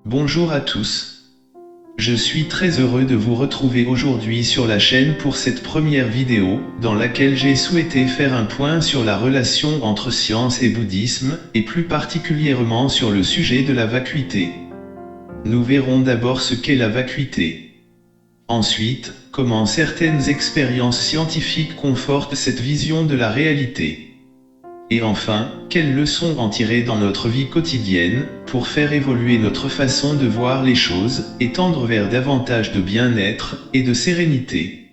Bonjour à tous. Je suis très heureux de vous retrouver aujourd'hui sur la chaîne pour cette première vidéo, dans laquelle j'ai souhaité faire un point sur la relation entre science et bouddhisme, et plus particulièrement sur le sujet de la vacuité. Nous verrons d'abord ce qu'est la vacuité. Ensuite, comment certaines expériences scientifiques confortent cette vision de la réalité. Et enfin, quelles leçons en tirer dans notre vie quotidienne, pour faire évoluer notre façon de voir les choses, et tendre vers davantage de bien-être, et de sérénité.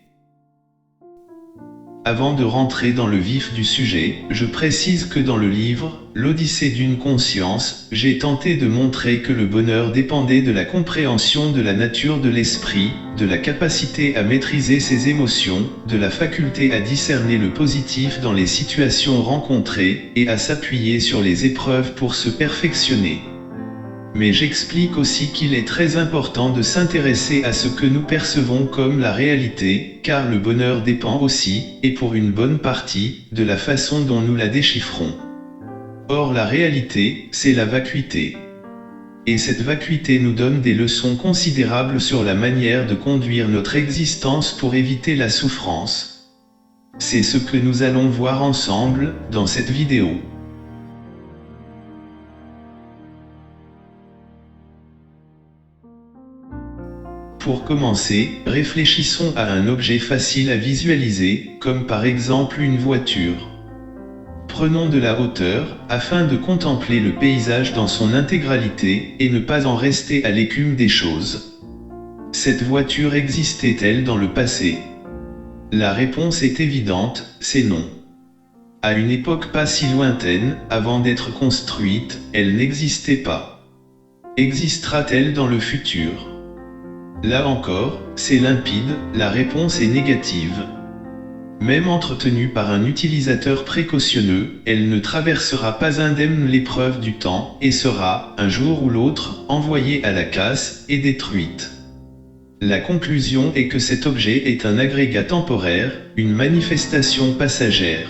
Avant de rentrer dans le vif du sujet, je précise que dans le livre « L'Odyssée d'une conscience », j'ai tenté de montrer que le bonheur dépendait de la compréhension de la nature de l'esprit, de la capacité à maîtriser ses émotions, de la faculté à discerner le positif dans les situations rencontrées, et à s'appuyer sur les épreuves pour se perfectionner. Mais j'explique aussi qu'il est très important de s'intéresser à ce que nous percevons comme la réalité, car le bonheur dépend aussi, et pour une bonne partie, de la façon dont nous la déchiffrons. Or la réalité, c'est la vacuité. Et cette vacuité nous donne des leçons considérables sur la manière de conduire notre existence pour éviter la souffrance. C'est ce que nous allons voir ensemble, dans cette vidéo. Pour commencer, réfléchissons à un objet facile à visualiser, comme par exemple une voiture. Prenons de la hauteur, afin de contempler le paysage dans son intégralité, et ne pas en rester à l'écume des choses. Cette voiture existait-elle dans le passé? La réponse est évidente, c'est non. À une époque pas si lointaine, avant d'être construite, elle n'existait pas. Existera-t-elle dans le futur? Là encore, c'est limpide, la réponse est négative. Même entretenue par un utilisateur précautionneux, elle ne traversera pas indemne l'épreuve du temps, et sera, un jour ou l'autre, envoyée à la casse, et détruite. La conclusion est que cet objet est un agrégat temporaire, une manifestation passagère.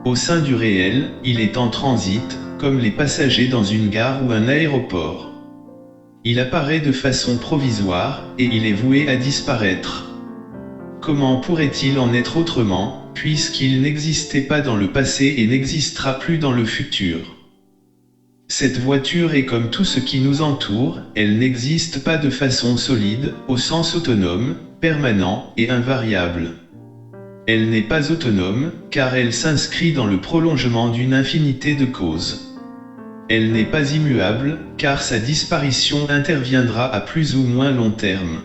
Au sein du réel, il est en transit, comme les passagers dans une gare ou un aéroport. Il apparaît de façon provisoire, et il est voué à disparaître. Comment pourrait-il en être autrement, puisqu'il n'existait pas dans le passé et n'existera plus dans le futur? Cette voiture est comme tout ce qui nous entoure, elle n'existe pas de façon solide, au sens autonome, permanent et invariable. Elle n'est pas autonome, car elle s'inscrit dans le prolongement d'une infinité de causes. Elle n'est pas immuable, car sa disparition interviendra à plus ou moins long terme.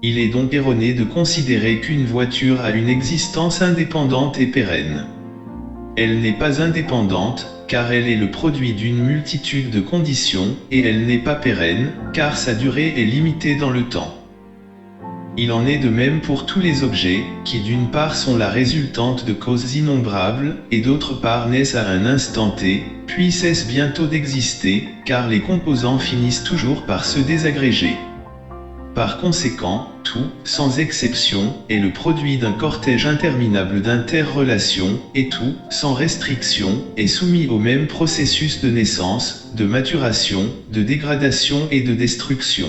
Il est donc erroné de considérer qu'une voiture a une existence indépendante et pérenne. Elle n'est pas indépendante, car elle est le produit d'une multitude de conditions, et elle n'est pas pérenne, car sa durée est limitée dans le temps. Il en est de même pour tous les objets, qui d'une part sont la résultante de causes innombrables, et d'autre part naissent à un instant T, puis cessent bientôt d'exister, car les composants finissent toujours par se désagréger. Par conséquent, tout, sans exception, est le produit d'un cortège interminable d'interrelations, et tout, sans restriction, est soumis au même processus de naissance, de maturation, de dégradation et de destruction.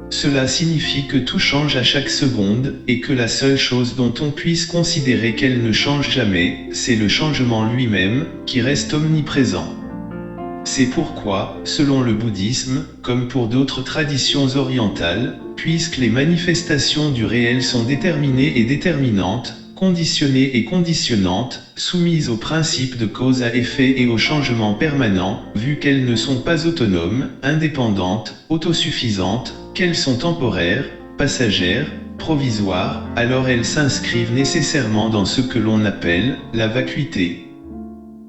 Cela signifie que tout change à chaque seconde, et que la seule chose dont on puisse considérer qu'elle ne change jamais, c'est le changement lui-même, qui reste omniprésent. C'est pourquoi, selon le bouddhisme, comme pour d'autres traditions orientales, puisque les manifestations du réel sont déterminées et déterminantes, conditionnées et conditionnantes, soumises aux principes de cause à effet et au changement permanent, vu qu'elles ne sont pas autonomes, indépendantes, autosuffisantes, qu'elles sont temporaires, passagères, provisoires, alors elles s'inscrivent nécessairement dans ce que l'on appelle la vacuité.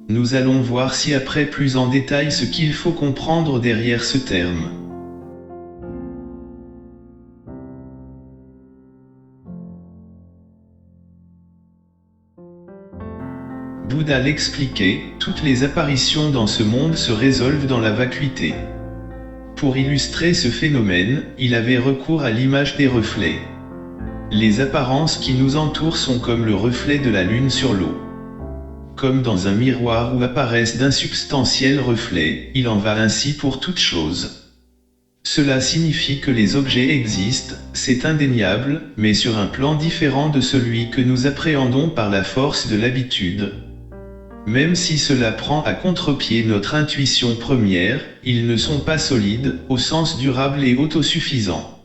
Nous allons voir ci-après plus en détail ce qu'il faut comprendre derrière ce terme. Bouddha l'expliquait, toutes les apparitions dans ce monde se résolvent dans la vacuité. Pour illustrer ce phénomène, il avait recours à l'image des reflets. Les apparences qui nous entourent sont comme le reflet de la lune sur l'eau. comme dans un miroir où apparaissent d'insubstantiels reflets, il en va ainsi pour toute chose. Cela signifie que les objets existent, c'est indéniable, mais sur un plan différent de celui que nous appréhendons par la force de l'habitude. Même si cela prend à contre-pied notre intuition première, ils ne sont pas solides, au sens durable et autosuffisant.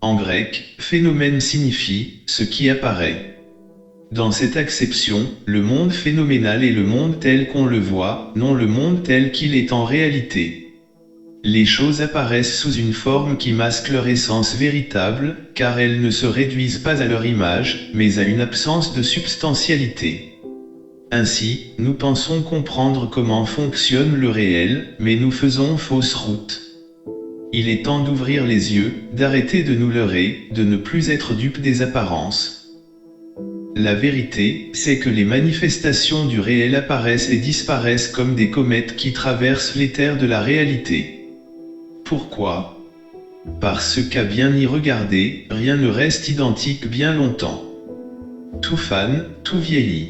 En grec, phénomène signifie « ce qui apparaît ». Dans cette acception, le monde phénoménal est le monde tel qu'on le voit, non le monde tel qu'il est en réalité. Les choses apparaissent sous une forme qui masque leur essence véritable, car elles ne se réduisent pas à leur image, mais à une absence de substantialité. Ainsi, nous pensons comprendre comment fonctionne le réel, mais nous faisons fausse route. Il est temps d'ouvrir les yeux, d'arrêter de nous leurrer, de ne plus être dupes des apparences. La vérité, c'est que les manifestations du réel apparaissent et disparaissent comme des comètes qui traversent l'éther de la réalité. Pourquoi ? Parce qu'à bien y regarder, rien ne reste identique bien longtemps. Tout fane, tout vieillit.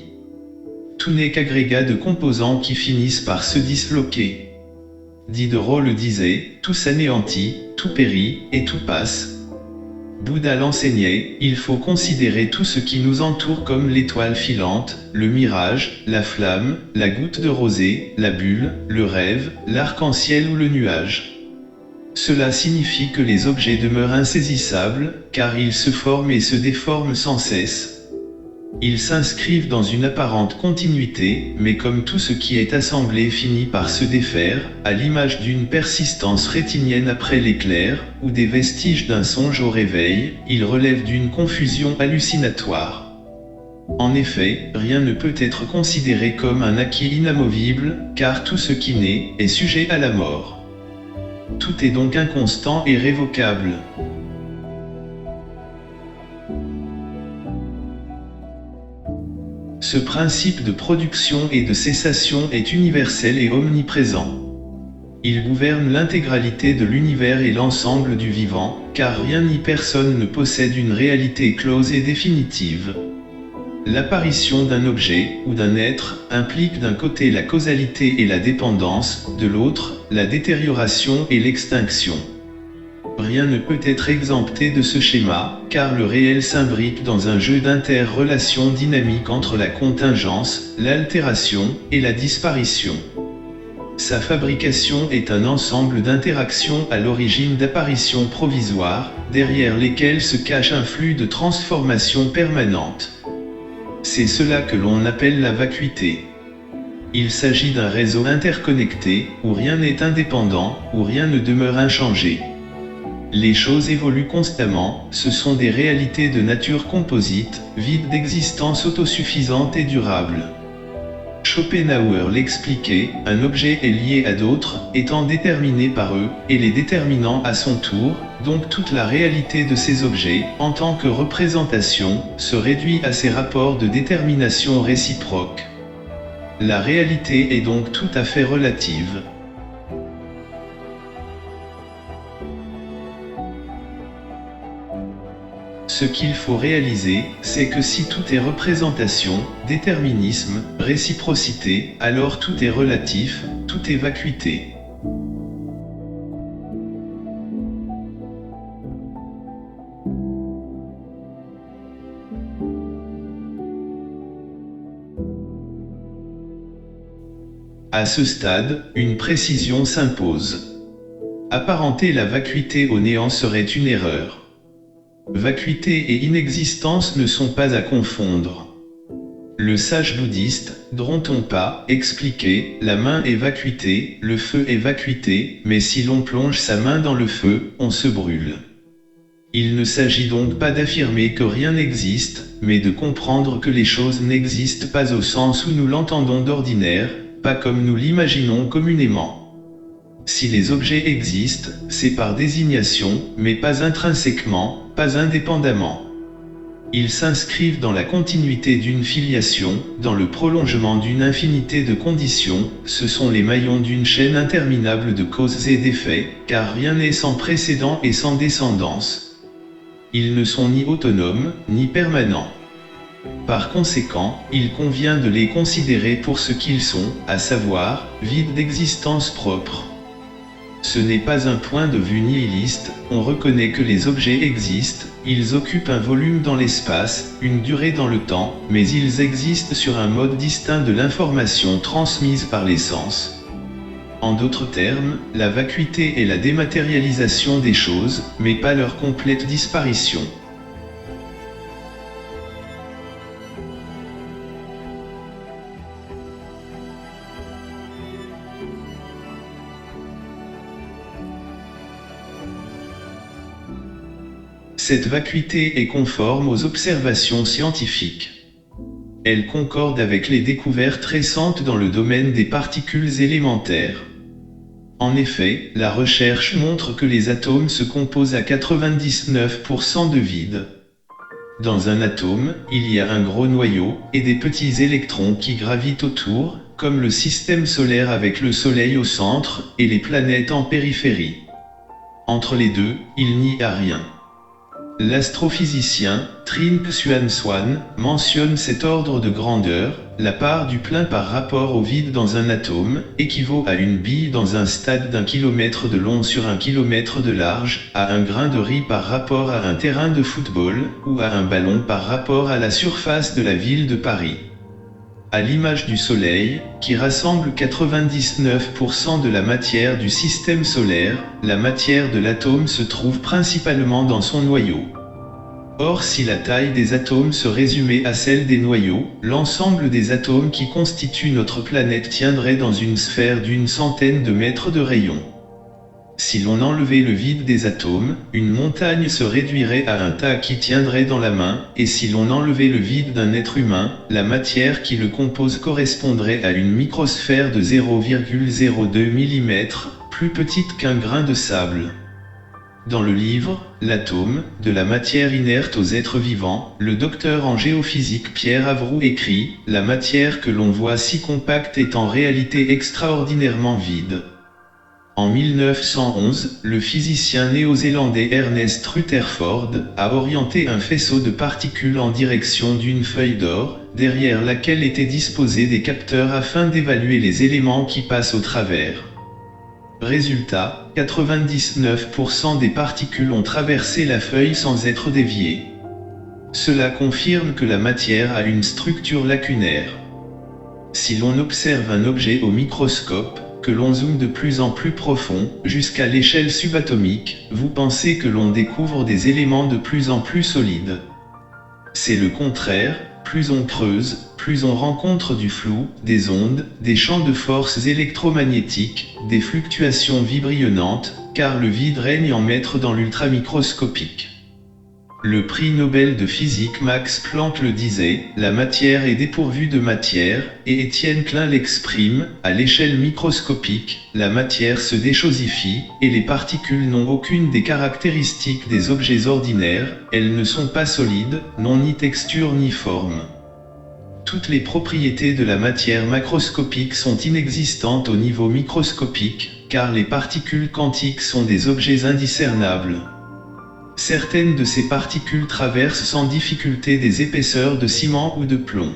Tout n'est qu'agrégat de composants qui finissent par se disloquer. Diderot le disait, tout s'anéantit, tout périt, et tout passe. Bouddha l'enseignait, il faut considérer tout ce qui nous entoure comme l'étoile filante, le mirage, la flamme, la goutte de rosée, la bulle, le rêve, l'arc-en-ciel ou le nuage. Cela signifie que les objets demeurent insaisissables, car ils se forment et se déforment sans cesse. Ils s'inscrivent dans une apparente continuité, mais comme tout ce qui est assemblé finit par se défaire, à l'image d'une persistance rétinienne après l'éclair, ou des vestiges d'un songe au réveil, ils relèvent d'une confusion hallucinatoire. En effet, rien ne peut être considéré comme un acquis inamovible, car tout ce qui naît est sujet à la mort. Tout est donc inconstant et révocable. Ce principe de production et de cessation est universel et omniprésent. Il gouverne l'intégralité de l'univers et l'ensemble du vivant, car rien ni personne ne possède une réalité close et définitive. L'apparition d'un objet, ou d'un être, implique d'un côté la causalité et la dépendance, de l'autre, la détérioration et l'extinction. Rien ne peut être exempté de ce schéma, car le réel s'imbrique dans un jeu d'inter-relations dynamiques entre la contingence, l'altération, et la disparition. Sa fabrication est un ensemble d'interactions à l'origine d'apparitions provisoires, derrière lesquelles se cache un flux de transformation permanente. C'est cela que l'on appelle la vacuité. Il s'agit d'un réseau interconnecté, où rien n'est indépendant, où rien ne demeure inchangé. Les choses évoluent constamment, ce sont des réalités de nature composite, vides d'existence autosuffisante et durable. Schopenhauer l'expliquait, un objet est lié à d'autres, étant déterminé par eux, et les déterminant à son tour, donc toute la réalité de ces objets, en tant que représentation, se réduit à ces rapports de détermination réciproque. La réalité est donc tout à fait relative. Ce qu'il faut réaliser, c'est que si tout est représentation, déterminisme, réciprocité, alors tout est relatif, tout est vacuité. À ce stade, une précision s'impose. Apparenter la vacuité au néant serait une erreur. Vacuité et inexistence ne sont pas à confondre. Le sage bouddhiste, Dromtonpa, expliquait, la main est vacuité, le feu est vacuité, mais si l'on plonge sa main dans le feu, on se brûle. Il ne s'agit donc pas d'affirmer que rien n'existe, mais de comprendre que les choses n'existent pas au sens où nous l'entendons d'ordinaire, pas comme nous l'imaginons communément. Si les objets existent, c'est par désignation, mais pas intrinsèquement, pas indépendamment. Ils s'inscrivent dans la continuité d'une filiation, dans le prolongement d'une infinité de conditions, ce sont les maillons d'une chaîne interminable de causes et d'effets, car rien n'est sans précédent et sans descendance. Ils ne sont ni autonomes, ni permanents. Par conséquent, il convient de les considérer pour ce qu'ils sont, à savoir, vides d'existence propre. Ce n'est pas un point de vue nihiliste, on reconnaît que les objets existent, ils occupent un volume dans l'espace, une durée dans le temps, mais ils existent sur un mode distinct de l'information transmise par les sens. En d'autres termes, la vacuité est la dématérialisation des choses, mais pas leur complète disparition. Cette vacuité est conforme aux observations scientifiques. Elle concorde avec les découvertes récentes dans le domaine des particules élémentaires. En effet, la recherche montre que les atomes se composent à 99% de vide. Dans un atome, il y a un gros noyau, et des petits électrons qui gravitent autour, comme le système solaire avec le Soleil au centre, et les planètes en périphérie. Entre les deux, il n'y a rien. L'astrophysicien, Trinh Xuan Xuan, mentionne cet ordre de grandeur, la part du plein par rapport au vide dans un atome, équivaut à une bille dans un stade d'1 kilomètre de long sur 1 kilomètre de large, à un grain de riz par rapport à un terrain de football, ou à un ballon par rapport à la surface de la ville de Paris. À l'image du Soleil, qui rassemble 99% de la matière du système solaire, la matière de l'atome se trouve principalement dans son noyau. Or, si la taille des atomes se résumait à celle des noyaux, l'ensemble des atomes qui constituent notre planète tiendrait dans une sphère d'une centaine de mètres de rayon. Si l'on enlevait le vide des atomes, une montagne se réduirait à un tas qui tiendrait dans la main, et si l'on enlevait le vide d'un être humain, la matière qui le compose correspondrait à une microsphère de 0,02 mm, plus petite qu'un grain de sable. Dans le livre « L'atome, de la matière inerte aux êtres vivants », le docteur en géophysique Pierre Avroux écrit « La matière que l'on voit si compacte est en réalité extraordinairement vide ». En 1911, le physicien néo-zélandais Ernest Rutherford a orienté un faisceau de particules en direction d'une feuille d'or, derrière laquelle étaient disposés des capteurs afin d'évaluer les éléments qui passent au travers. Résultat, 99% des particules ont traversé la feuille sans être déviées. Cela confirme que la matière a une structure lacunaire. Si l'on observe un objet au microscope, que l'on zoome de plus en plus profond, jusqu'à l'échelle subatomique, vous pensez que l'on découvre des éléments de plus en plus solides. C'est le contraire, plus on creuse, plus on rencontre du flou, des ondes, des champs de forces électromagnétiques, des fluctuations vibrillonnantes, car le vide règne en maître dans l'ultramicroscopique. Le prix Nobel de physique Max Planck le disait, la matière est dépourvue de matière, et Étienne Klein l'exprime, à l'échelle microscopique, la matière se déchosifie, et les particules n'ont aucune des caractéristiques des objets ordinaires, elles ne sont pas solides, n'ont ni texture ni forme. Toutes les propriétés de la matière macroscopique sont inexistantes au niveau microscopique, car les particules quantiques sont des objets indiscernables. Certaines de ces particules traversent sans difficulté des épaisseurs de ciment ou de plomb.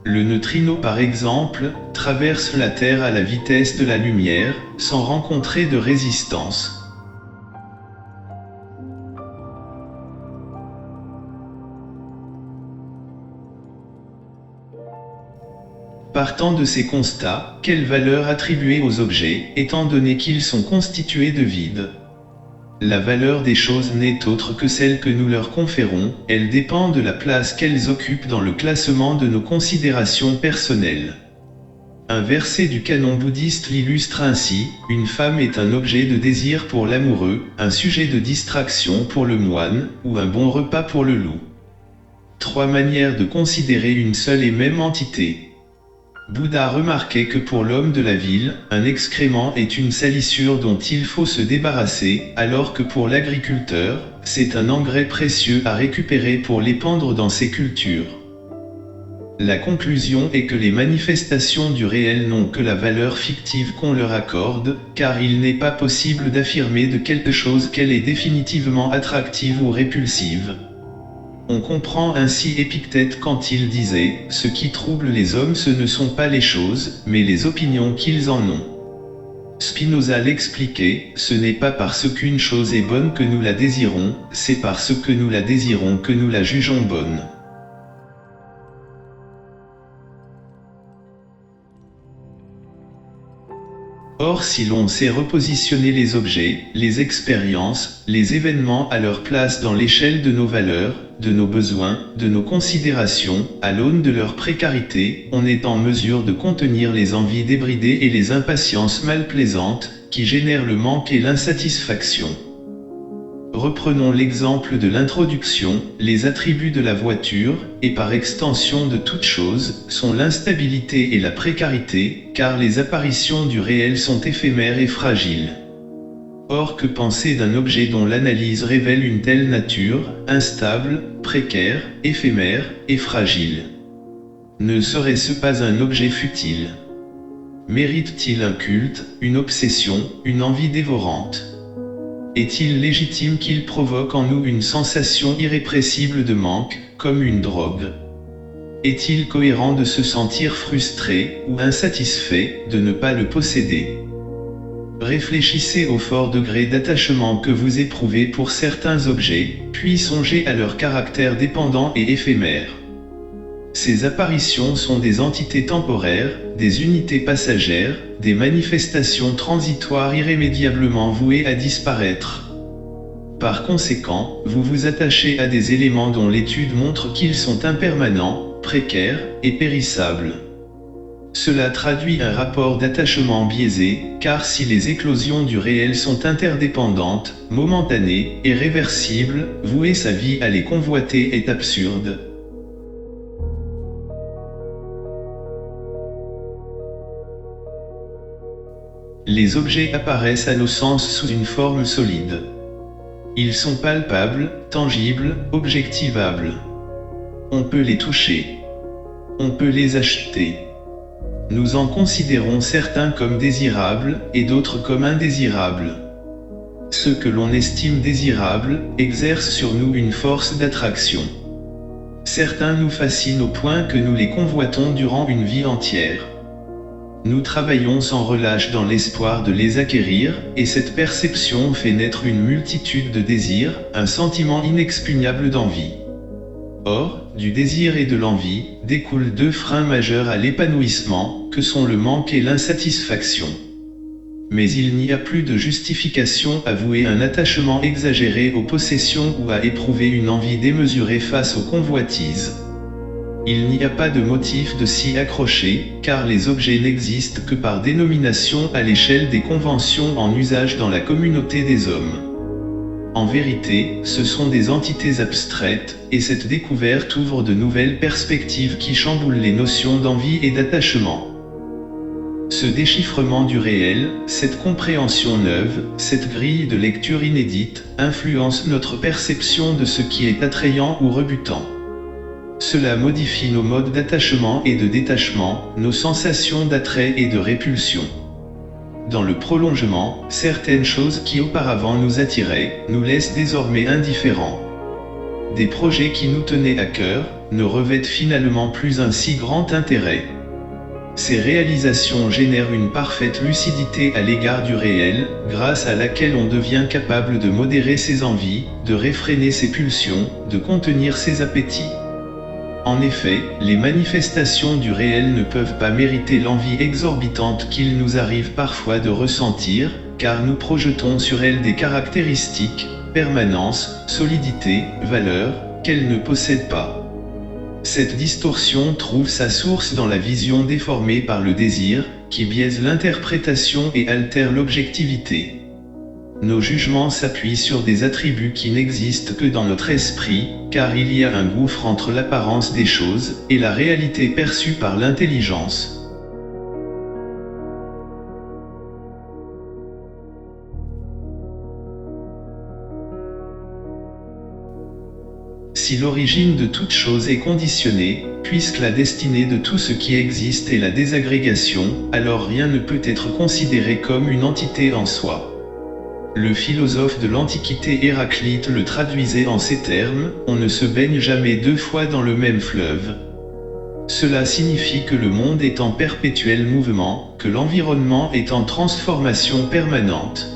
Le neutrino par exemple, traverse la Terre à la vitesse de la lumière, sans rencontrer de résistance. Partant de ces constats, quelle valeur attribuer aux objets, étant donné qu'ils sont constitués de vide ? La valeur des choses n'est autre que celle que nous leur conférons, elle dépend de la place qu'elles occupent dans le classement de nos considérations personnelles. Un verset du canon bouddhiste l'illustre ainsi, une femme est un objet de désir pour l'amoureux, un sujet de distraction pour le moine, ou un bon repas pour le loup. 3 manières de considérer une seule et même entité. Bouddha remarquait que pour l'homme de la ville, un excrément est une salissure dont il faut se débarrasser, alors que pour l'agriculteur, c'est un engrais précieux à récupérer pour l'épandre dans ses cultures. La conclusion est que les manifestations du réel n'ont que la valeur fictive qu'on leur accorde, car il n'est pas possible d'affirmer de quelque chose qu'elle est définitivement attractive ou répulsive. On comprend ainsi Épictète quand il disait « Ce qui trouble les hommes ce ne sont pas les choses, mais les opinions qu'ils en ont ». Spinoza l'expliquait, ce n'est pas parce qu'une chose est bonne que nous la désirons, c'est parce que nous la désirons que nous la jugeons bonne. Or si l'on sait repositionner les objets, les expériences, les événements à leur place dans l'échelle de nos valeurs, de nos besoins, de nos considérations, à l'aune de leur précarité, on est en mesure de contenir les envies débridées et les impatiences malplaisantes, qui génèrent le manque et l'insatisfaction. Reprenons l'exemple de l'introduction, les attributs de la voiture, et par extension de toute chose, sont l'instabilité et la précarité, car les apparitions du réel sont éphémères et fragiles. Or que penser d'un objet dont l'analyse révèle une telle nature, instable, précaire, éphémère, et fragile? Ne serait-ce pas un objet futile? Mérite-t-il un culte, une obsession, une envie dévorante? Est-il légitime qu'il provoque en nous une sensation irrépressible de manque, comme une drogue? Est-il cohérent de se sentir frustré, ou insatisfait, de ne pas le posséder? Réfléchissez au fort degré d'attachement que vous éprouvez pour certains objets, puis songez à leur caractère dépendant et éphémère. Ces apparitions sont des entités temporaires, des unités passagères, des manifestations transitoires irrémédiablement vouées à disparaître. Par conséquent, vous vous attachez à des éléments dont l'étude montre qu'ils sont impermanents, précaires et périssables. Cela traduit un rapport d'attachement biaisé, car si les éclosions du réel sont interdépendantes, momentanées et réversibles, vouer sa vie à les convoiter est absurde. Les objets apparaissent à nos sens sous une forme solide. Ils sont palpables, tangibles, objectivables. On peut les toucher. On peut les acheter. Nous en considérons certains comme désirables et d'autres comme indésirables. Ceux que l'on estime désirables exercent sur nous une force d'attraction. Certains nous fascinent au point que nous les convoitons durant une vie entière. Nous travaillons sans relâche dans l'espoir de les acquérir, et cette perception fait naître une multitude de désirs, un sentiment inexpugnable d'envie. Or, du désir et de l'envie, découlent deux freins majeurs à l'épanouissement, que sont le manque et l'insatisfaction. Mais il n'y a plus de justification à vouer un attachement exagéré aux possessions ou à éprouver une envie démesurée face aux convoitises. Il n'y a pas de motif de s'y accrocher, car les objets n'existent que par dénomination à l'échelle des conventions en usage dans la communauté des hommes. En vérité, ce sont des entités abstraites, et cette découverte ouvre de nouvelles perspectives qui chamboulent les notions d'envie et d'attachement. Ce déchiffrement du réel, cette compréhension neuve, cette grille de lecture inédite, influence notre perception de ce qui est attrayant ou rebutant. Cela modifie nos modes d'attachement et de détachement, nos sensations d'attrait et de répulsion. Dans le prolongement, certaines choses qui auparavant nous attiraient, nous laissent désormais indifférents. Des projets qui nous tenaient à cœur, ne revêtent finalement plus un si grand intérêt. Ces réalisations génèrent une parfaite lucidité à l'égard du réel, grâce à laquelle on devient capable de modérer ses envies, de réfréner ses pulsions, de contenir ses appétits. En effet, les manifestations du réel ne peuvent pas mériter l'envie exorbitante qu'il nous arrive parfois de ressentir, car nous projetons sur elles des caractéristiques, permanence, solidité, valeur, qu'elles ne possèdent pas. Cette distorsion trouve sa source dans la vision déformée par le désir, qui biaise l'interprétation et altère l'objectivité. Nos jugements s'appuient sur des attributs qui n'existent que dans notre esprit, car il y a un gouffre entre l'apparence des choses et la réalité perçue par l'intelligence. Si l'origine de toute chose est conditionnée, puisque la destinée de tout ce qui existe est la désagrégation, alors rien ne peut être considéré comme une entité en soi. Le philosophe de l'Antiquité Héraclite le traduisait en ces termes: on ne se baigne jamais deux fois dans le même fleuve. Cela signifie que le monde est en perpétuel mouvement, que l'environnement est en transformation permanente.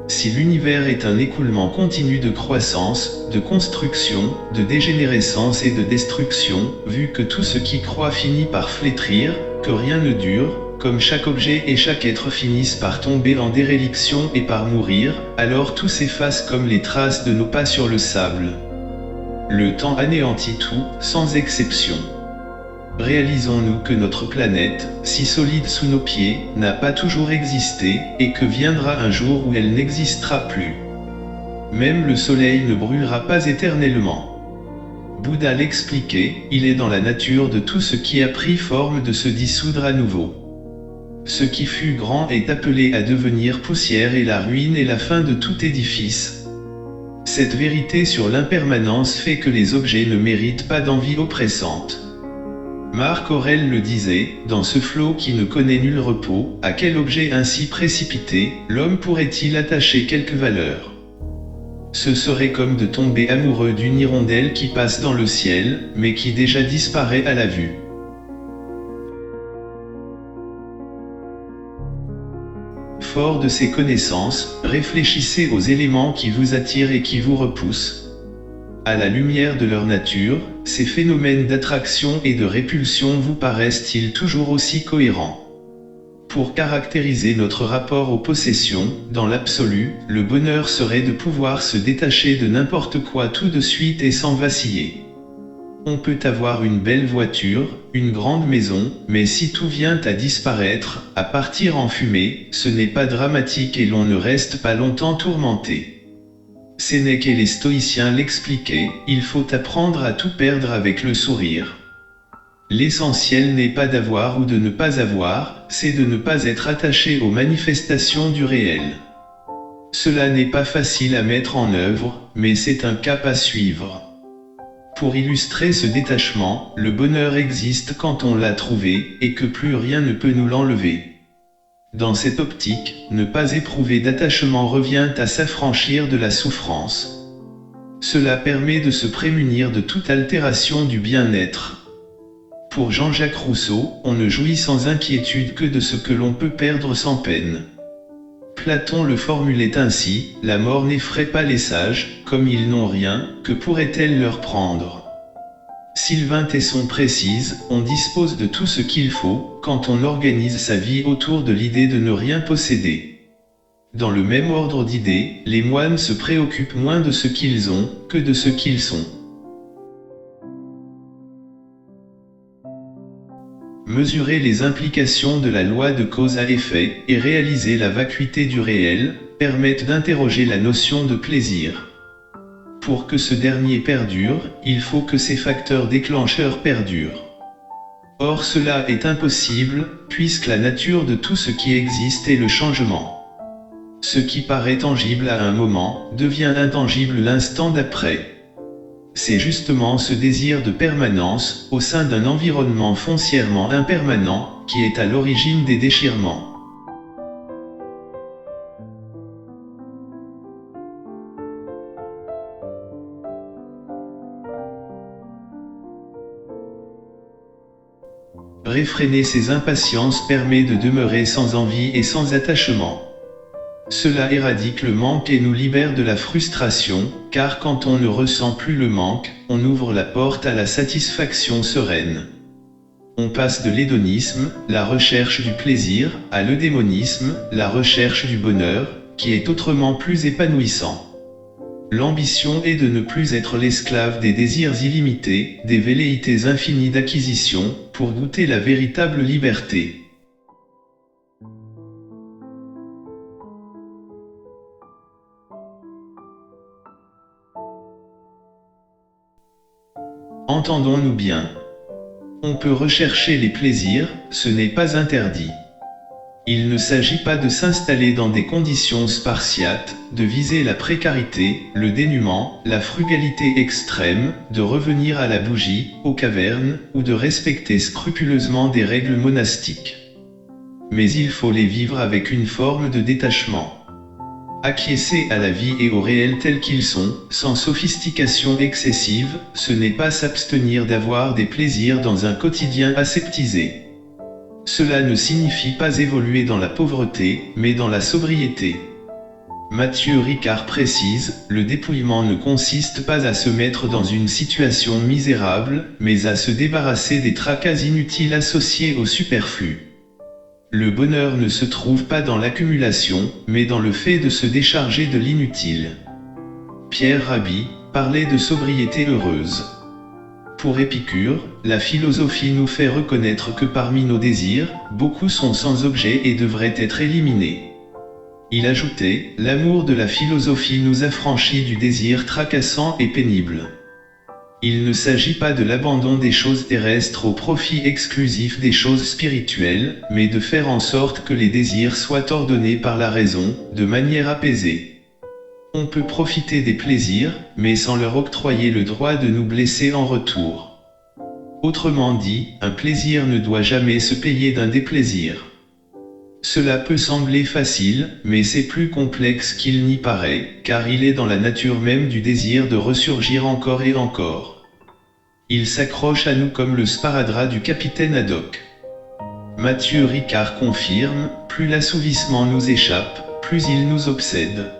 Si l'univers est un écoulement continu de croissance, de construction, de dégénérescence et de destruction, vu que tout ce qui croît finit par flétrir, que rien ne dure, comme chaque objet et chaque être finissent par tomber en déréliction et par mourir, alors tout s'efface comme les traces de nos pas sur le sable. Le temps anéantit tout, sans exception. Réalisons-nous que notre planète, si solide sous nos pieds, n'a pas toujours existé, et que viendra un jour où elle n'existera plus. Même le soleil ne brûlera pas éternellement. Bouddha l'expliquait, il est dans la nature de tout ce qui a pris forme de se dissoudre à nouveau. Ce qui fut grand est appelé à devenir poussière et la ruine est la fin de tout édifice. Cette vérité sur l'impermanence fait que les objets ne méritent pas d'envie oppressante. Marc Aurèle le disait, dans ce flot qui ne connaît nul repos, à quel objet ainsi précipité, l'homme pourrait-il attacher quelque valeur? Ce serait comme de tomber amoureux d'une hirondelle qui passe dans le ciel, mais qui déjà disparaît à la vue. Fort de ces connaissances, réfléchissez aux éléments qui vous attirent et qui vous repoussent. À la lumière de leur nature, ces phénomènes d'attraction et de répulsion vous paraissent-ils toujours aussi cohérents? Pour caractériser notre rapport aux possessions, dans l'absolu, le bonheur serait de pouvoir se détacher de n'importe quoi tout de suite et sans vaciller. On peut avoir une belle voiture, une grande maison, mais si tout vient à disparaître, à partir en fumée, ce n'est pas dramatique et l'on ne reste pas longtemps tourmenté. Sénèque et les stoïciens l'expliquaient, il faut apprendre à tout perdre avec le sourire. L'essentiel n'est pas d'avoir ou de ne pas avoir, c'est de ne pas être attaché aux manifestations du réel. Cela n'est pas facile à mettre en œuvre, mais c'est un cap à suivre. Pour illustrer ce détachement, le bonheur existe quand on l'a trouvé, et que plus rien ne peut nous l'enlever. Dans cette optique, ne pas éprouver d'attachement revient à s'affranchir de la souffrance. Cela permet de se prémunir de toute altération du bien-être. Pour Jean-Jacques Rousseau, on ne jouit sans inquiétude que de ce que l'on peut perdre sans peine. Platon le formulait ainsi, la mort n'effraie pas les sages, comme ils n'ont rien, que pourrait-elle leur prendre? Sylvain Tesson précise, on dispose de tout ce qu'il faut, quand on organise sa vie autour de l'idée de ne rien posséder. Dans le même ordre d'idées, les moines se préoccupent moins de ce qu'ils ont, que de ce qu'ils sont. Mesurer les implications de la loi de cause à effet, et réaliser la vacuité du réel, permettent d'interroger la notion de plaisir. Pour que ce dernier perdure, il faut que ses facteurs déclencheurs perdurent. Or cela est impossible, puisque la nature de tout ce qui existe est le changement. Ce qui paraît tangible à un moment, devient intangible l'instant d'après. C'est justement ce désir de permanence, au sein d'un environnement foncièrement impermanent, qui est à l'origine des déchirements. Réfréner ses impatiences permet de demeurer sans envie et sans attachement. Cela éradique le manque et nous libère de la frustration, car quand on ne ressent plus le manque, on ouvre la porte à la satisfaction sereine. On passe de l'hédonisme, la recherche du plaisir, à l'eudémonisme, la recherche du bonheur, qui est autrement plus épanouissant. L'ambition est de ne plus être l'esclave des désirs illimités, des velléités infinies d'acquisition, pour goûter la véritable liberté. Entendons-nous bien. On peut rechercher les plaisirs, ce n'est pas interdit. Il ne s'agit pas de s'installer dans des conditions spartiates, de viser la précarité, le dénuement, la frugalité extrême, de revenir à la bougie, aux cavernes, ou de respecter scrupuleusement des règles monastiques. Mais il faut les vivre avec une forme de détachement. Acquiescer à la vie et au réel tels qu'ils sont, sans sophistication excessive, ce n'est pas s'abstenir d'avoir des plaisirs dans un quotidien aseptisé. Cela ne signifie pas évoluer dans la pauvreté, mais dans la sobriété. Mathieu Ricard précise, le dépouillement ne consiste pas à se mettre dans une situation misérable, mais à se débarrasser des tracas inutiles associés au superflu. Le bonheur ne se trouve pas dans l'accumulation, mais dans le fait de se décharger de l'inutile. Pierre Rabhi parlait de sobriété heureuse. Pour Épicure, la philosophie nous fait reconnaître que parmi nos désirs, beaucoup sont sans objet et devraient être éliminés. Il ajoutait, l'amour de la philosophie nous affranchit du désir tracassant et pénible. Il ne s'agit pas de l'abandon des choses terrestres au profit exclusif des choses spirituelles, mais de faire en sorte que les désirs soient ordonnés par la raison, de manière apaisée. On peut profiter des plaisirs, mais sans leur octroyer le droit de nous blesser en retour. Autrement dit, un plaisir ne doit jamais se payer d'un déplaisir. Cela peut sembler facile, mais c'est plus complexe qu'il n'y paraît, car il est dans la nature même du désir de ressurgir encore et encore. Il s'accroche à nous comme le sparadrap du capitaine Haddock. Mathieu Ricard confirme, plus l'assouvissement nous échappe, plus il nous obsède.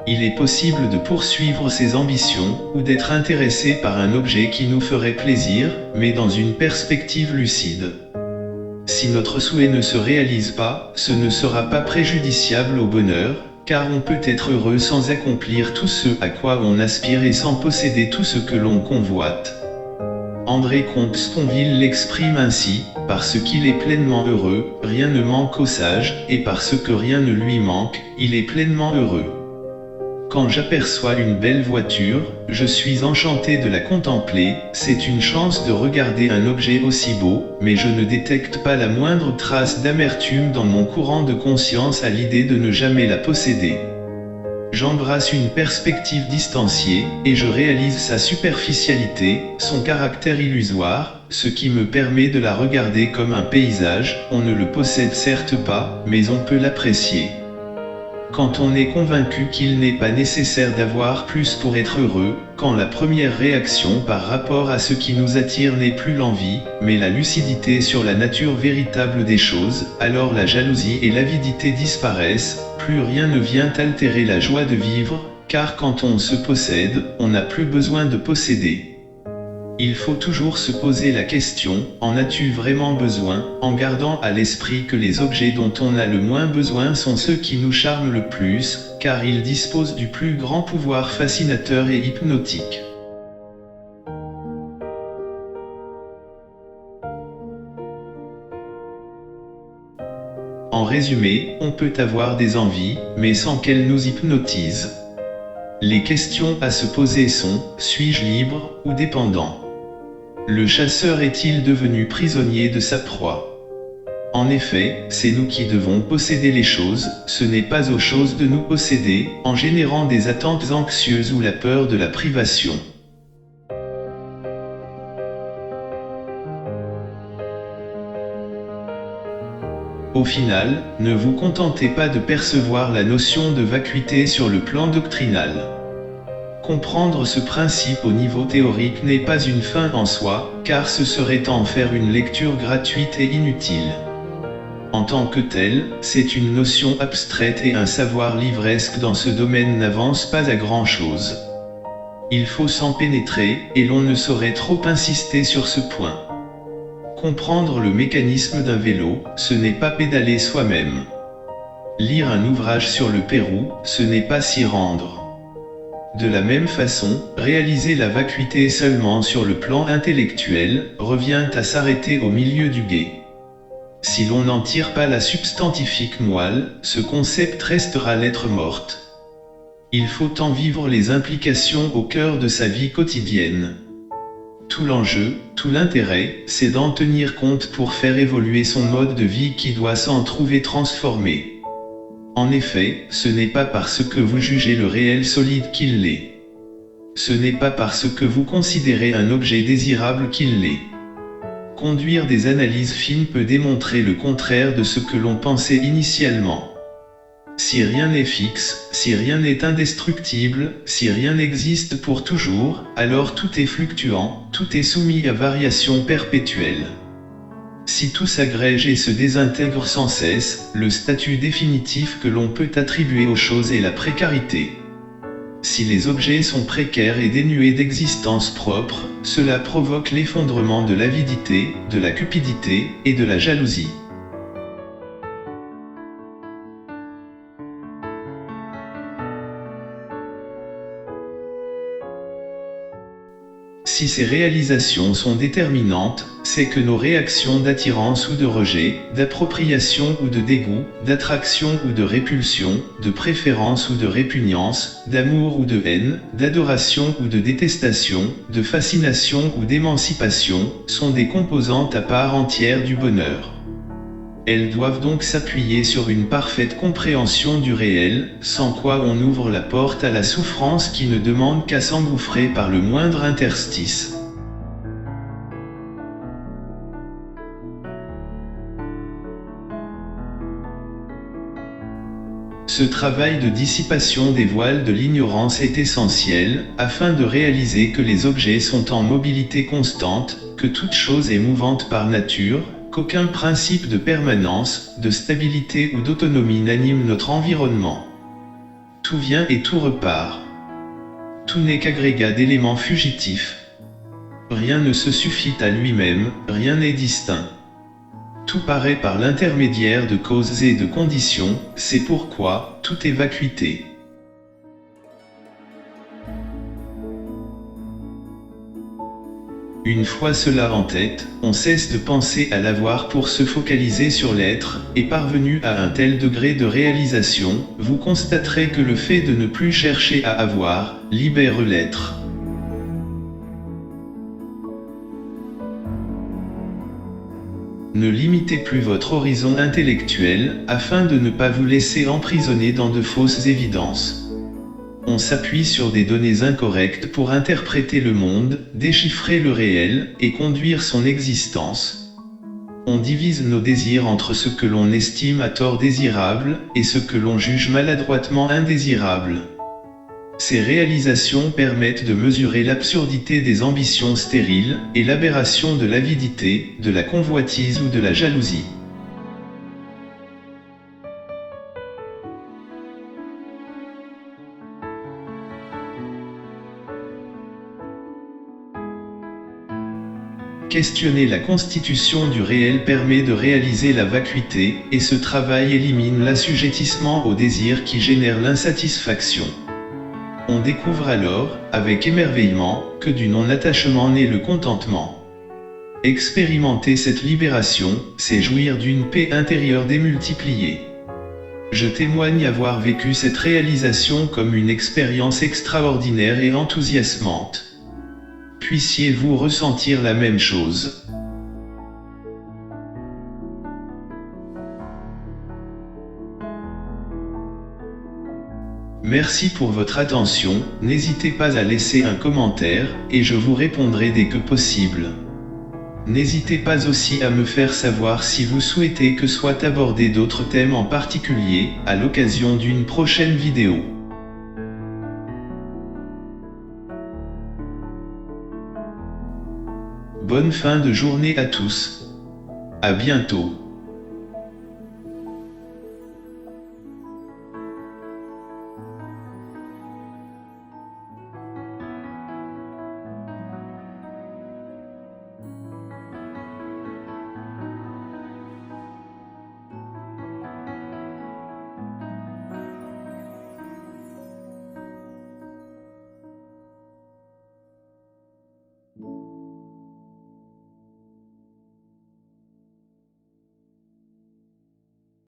Il est possible de poursuivre ses ambitions, ou d'être intéressé par un objet qui nous ferait plaisir, mais dans une perspective lucide. Si notre souhait ne se réalise pas, ce ne sera pas préjudiciable au bonheur, car on peut être heureux sans accomplir tout ce à quoi on aspire et sans posséder tout ce que l'on convoite. André Comte-Sponville l'exprime ainsi, parce qu'il est pleinement heureux, rien ne manque au sage, et parce que rien ne lui manque, il est pleinement heureux. Quand j'aperçois une belle voiture, je suis enchanté de la contempler, c'est une chance de regarder un objet aussi beau, mais je ne détecte pas la moindre trace d'amertume dans mon courant de conscience à l'idée de ne jamais la posséder. J'embrasse une perspective distanciée, et je réalise sa superficialité, son caractère illusoire, ce qui me permet de la regarder comme un paysage. On ne le possède certes pas, mais on peut l'apprécier. Quand on est convaincu qu'il n'est pas nécessaire d'avoir plus pour être heureux, quand la première réaction par rapport à ce qui nous attire n'est plus l'envie, mais la lucidité sur la nature véritable des choses, alors la jalousie et l'avidité disparaissent, plus rien ne vient altérer la joie de vivre, car quand on se possède, on n'a plus besoin de posséder. Il faut toujours se poser la question, en as-tu vraiment besoin, en gardant à l'esprit que les objets dont on a le moins besoin sont ceux qui nous charment le plus, car ils disposent du plus grand pouvoir fascinateur et hypnotique. En résumé, on peut avoir des envies, mais sans qu'elles nous hypnotisent. Les questions à se poser sont, suis-je libre ou dépendant ? Le chasseur est-il devenu prisonnier de sa proie ? En effet, c'est nous qui devons posséder les choses, ce n'est pas aux choses de nous posséder, en générant des attentes anxieuses ou la peur de la privation. Au final, ne vous contentez pas de percevoir la notion de vacuité sur le plan doctrinal. Comprendre ce principe au niveau théorique n'est pas une fin en soi, car ce serait en faire une lecture gratuite et inutile. En tant que tel, c'est une notion abstraite et un savoir livresque dans ce domaine n'avance pas à grand-chose. Il faut s'en pénétrer, et l'on ne saurait trop insister sur ce point. Comprendre le mécanisme d'un vélo, ce n'est pas pédaler soi-même. Lire un ouvrage sur le Pérou, ce n'est pas s'y rendre. De la même façon, réaliser la vacuité seulement sur le plan intellectuel, revient à s'arrêter au milieu du gué. Si l'on n'en tire pas la substantifique moelle, ce concept restera lettre morte. Il faut en vivre les implications au cœur de sa vie quotidienne. Tout l'enjeu, tout l'intérêt, c'est d'en tenir compte pour faire évoluer son mode de vie qui doit s'en trouver transformé. En effet, ce n'est pas parce que vous jugez le réel solide qu'il l'est. Ce n'est pas parce que vous considérez un objet désirable qu'il l'est. Conduire des analyses fines peut démontrer le contraire de ce que l'on pensait initialement. Si rien n'est fixe, si rien n'est indestructible, si rien n'existe pour toujours, alors tout est fluctuant, tout est soumis à variation perpétuelle. Si tout s'agrège et se désintègre sans cesse, le statut définitif que l'on peut attribuer aux choses est la précarité. Si les objets sont précaires et dénués d'existence propre, cela provoque l'effondrement de l'avidité, de la cupidité et de la jalousie. Si ces réalisations sont déterminantes, c'est que nos réactions d'attirance ou de rejet, d'appropriation ou de dégoût, d'attraction ou de répulsion, de préférence ou de répugnance, d'amour ou de haine, d'adoration ou de détestation, de fascination ou d'émancipation, sont des composantes à part entière du bonheur. Elles doivent donc s'appuyer sur une parfaite compréhension du réel, sans quoi on ouvre la porte à la souffrance qui ne demande qu'à s'engouffrer par le moindre interstice. Ce travail de dissipation des voiles de l'ignorance est essentiel, afin de réaliser que les objets sont en mobilité constante, que toute chose est mouvante par nature, qu'aucun principe de permanence, de stabilité ou d'autonomie n'anime notre environnement. Tout vient et tout repart. Tout n'est qu'agrégat d'éléments fugitifs. Rien ne se suffit à lui-même, rien n'est distinct. Tout paraît par l'intermédiaire de causes et de conditions, c'est pourquoi tout est vacuité. Une fois cela en tête, on cesse de penser à l'avoir pour se focaliser sur l'être, et parvenu à un tel degré de réalisation, vous constaterez que le fait de ne plus chercher à avoir, libère l'être. Ne limitez plus votre horizon intellectuel, afin de ne pas vous laisser emprisonner dans de fausses évidences. On s'appuie sur des données incorrectes pour interpréter le monde, déchiffrer le réel, et conduire son existence. On divise nos désirs entre ce que l'on estime à tort désirable, et ce que l'on juge maladroitement indésirable. Ces réalisations permettent de mesurer l'absurdité des ambitions stériles, et l'aberration de l'avidité, de la convoitise ou de la jalousie. Questionner la constitution du réel permet de réaliser la vacuité, et ce travail élimine l'assujettissement au désir qui génère l'insatisfaction. On découvre alors, avec émerveillement, que du non-attachement naît le contentement. Expérimenter cette libération, c'est jouir d'une paix intérieure démultipliée. Je témoigne avoir vécu cette réalisation comme une expérience extraordinaire et enthousiasmante. Puissiez-vous ressentir la même chose. Merci pour votre attention, n'hésitez pas à laisser un commentaire, et je vous répondrai dès que possible. N'hésitez pas aussi à me faire savoir si vous souhaitez que soient abordés d'autres thèmes en particulier, à l'occasion d'une prochaine vidéo. Bonne fin de journée à tous. À bientôt.